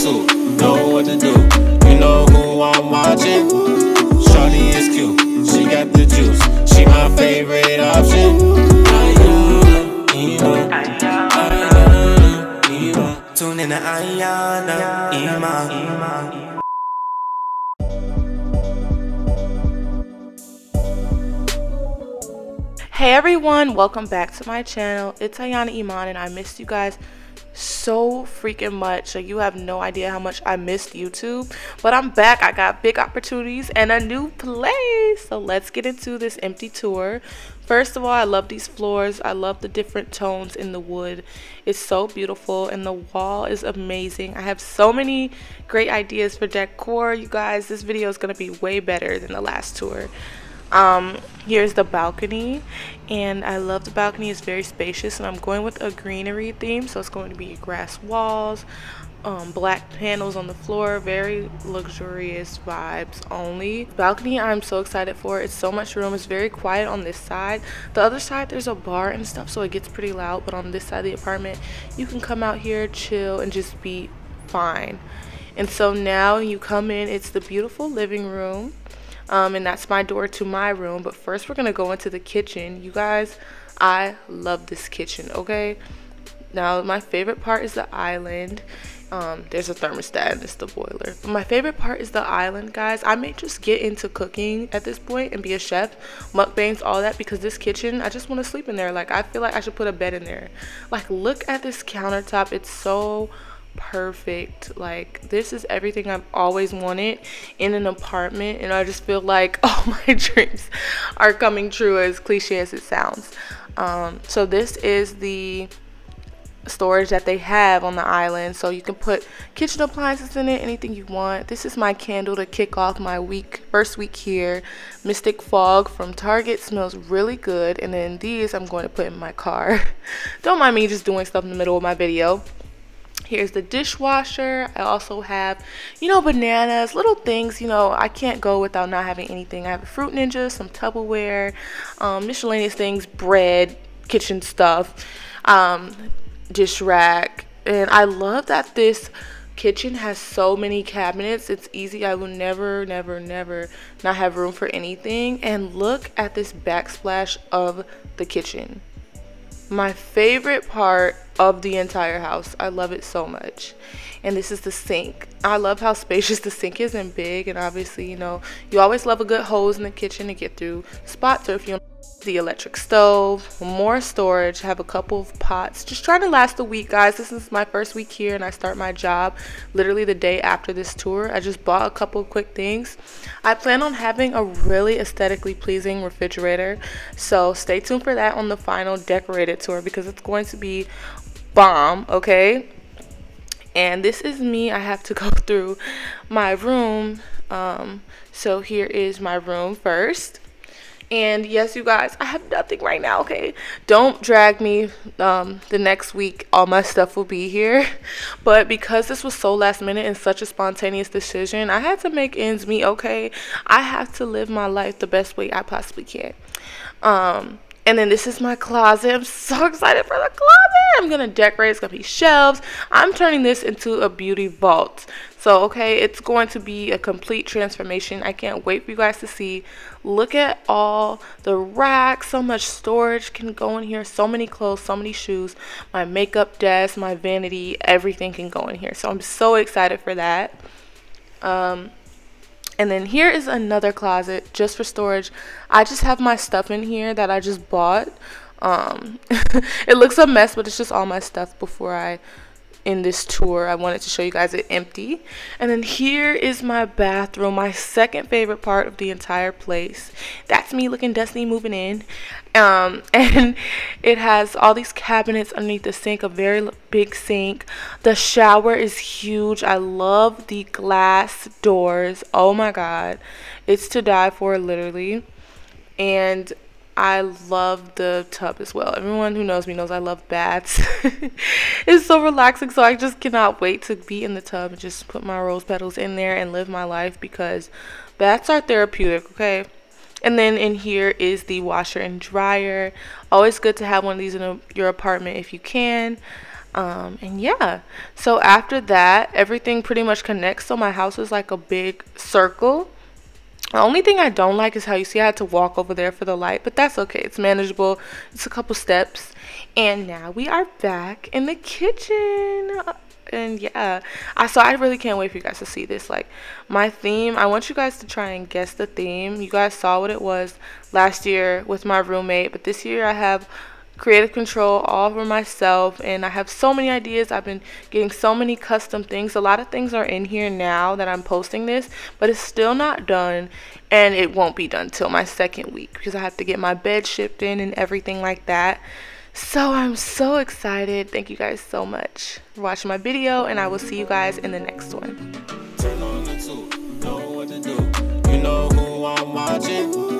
suit, know what to do. You know who I'm watching? Shorty is cute, she got the juice. She my favorite option. Ayana. Tune in to Ayana. Hey everyone, welcome back to my channel. It's Ayana and I missed you guys so freaking much. Like, you have no idea how much I missed YouTube, but I'm back. I got big opportunities and a new place, so let's get into this empty tour. First of all, I love these floors. I love the different tones in the wood. It's so beautiful and the wall is amazing. I have so many great ideas for decor, you guys. This video is going to be way better than the last tour. Here's the balcony, and I love the balcony. It's very spacious, and I'm going with a greenery theme, so it's going to be grass walls, black panels on the floor, very luxurious vibes only. Balcony I'm so excited for. It's so much room. It's very quiet on this side. The other side there's a bar and stuff, so it gets pretty loud, but on this side of the apartment you can come out here, chill, and just be fine. And so now you come in, it's the beautiful living room. And that's my door to my room. But first we're gonna go into the kitchen. You guys, I love this kitchen. Okay, now my favorite part is the island. There's a thermostat and it's the boiler, but my favorite part is the island, guys. I may just get into cooking at this point and be a chef, mukbangs, all that, because this kitchen, I just want to sleep in there. Like, I feel like I should put a bed in there. Like, look at this countertop. It's so perfect. Like, this is everything I've always wanted in an apartment, and I just feel like all my dreams are coming true, as cliche as it sounds. So this is the storage that they have on the island, so you can put kitchen appliances in it, anything you want. This is my candle to kick off my first week here. Mystic Fog from Target, smells really good. And then these I'm going to put in my car. Don't mind me just doing stuff in the middle of my video. Here's the dishwasher. I also have, you know, bananas, little things. You know, I can't go without not having anything. I have a Fruit Ninja, some Tupperware, miscellaneous things, bread, kitchen stuff, dish rack. And I love that this kitchen has so many cabinets. It's easy. I will never not have room for anything. And look at this backsplash of the kitchen. My favorite part of the entire house. I love it so much. And this is the sink. I love how spacious the sink is and big, and obviously, you know, you always love a good hose in the kitchen to get through spots. Or if you the electric stove, more storage, have a couple of pots. Just trying to last a week, guys. This is my first week here, and I start my job literally the day after this tour. I just bought a couple of quick things. I plan on having a really aesthetically pleasing refrigerator, so stay tuned for that on the final decorated tour, because it's going to be bomb. Okay, and this is me. I have to go through my room. So here is my room first. And yes, you guys, I have nothing right now. Okay, don't drag me. The next week all my stuff will be here, but because this was so last minute and such a spontaneous decision, I had to make ends meet. Okay, I have to live my life the best way I possibly can. And then this is my closet. I'm so excited for the closet. I'm gonna decorate. It's gonna be shelves. I'm turning this into a beauty vault. So, okay, it's going to be a complete transformation. I can't wait for you guys to see. Look at all the racks. So much storage can go in here. So many clothes, so many shoes. My makeup desk, my vanity, everything can go in here. So I'm so excited for that. And then here is another closet just for storage. I just have my stuff in here that I just bought. It looks a mess, but it's just all my stuff before I in this tour. I wanted to show you guys it empty. And then here is my bathroom, my second favorite part of the entire place. That's me looking dusty moving in. And it has all these cabinets underneath the sink, a very big sink. The shower is huge. I love the glass doors. Oh my god, it's to die for, literally. And I love the tub as well. Everyone who knows me knows I love baths. It's so relaxing, so I just cannot wait to be in the tub and just put my rose petals in there and live my life, because baths are therapeutic. Okay, and then in here is the washer and dryer. Always good to have one of these in your apartment if you can. And yeah, so after that, everything pretty much connects. So my house is like a big circle. The only thing I don't like is how you see I had to walk over there for the light, but that's okay. It's manageable. It's a couple steps. And now we are back in the kitchen. And yeah, I really can't wait for you guys to see this. Like, my theme, I want you guys to try and guess the theme. You guys saw what it was last year with my roommate, but this year I have creative control all for myself, and I have so many ideas. I've been getting so many custom things. A lot of things are in here now that I'm posting this, but it's still not done, and it won't be done till my second week because I have to get my bed shipped in and everything like that. So I'm so excited. Thank you guys so much for watching my video, and I will see you guys in the next one. Turn on the tube, know what to do. You know who I'm watching.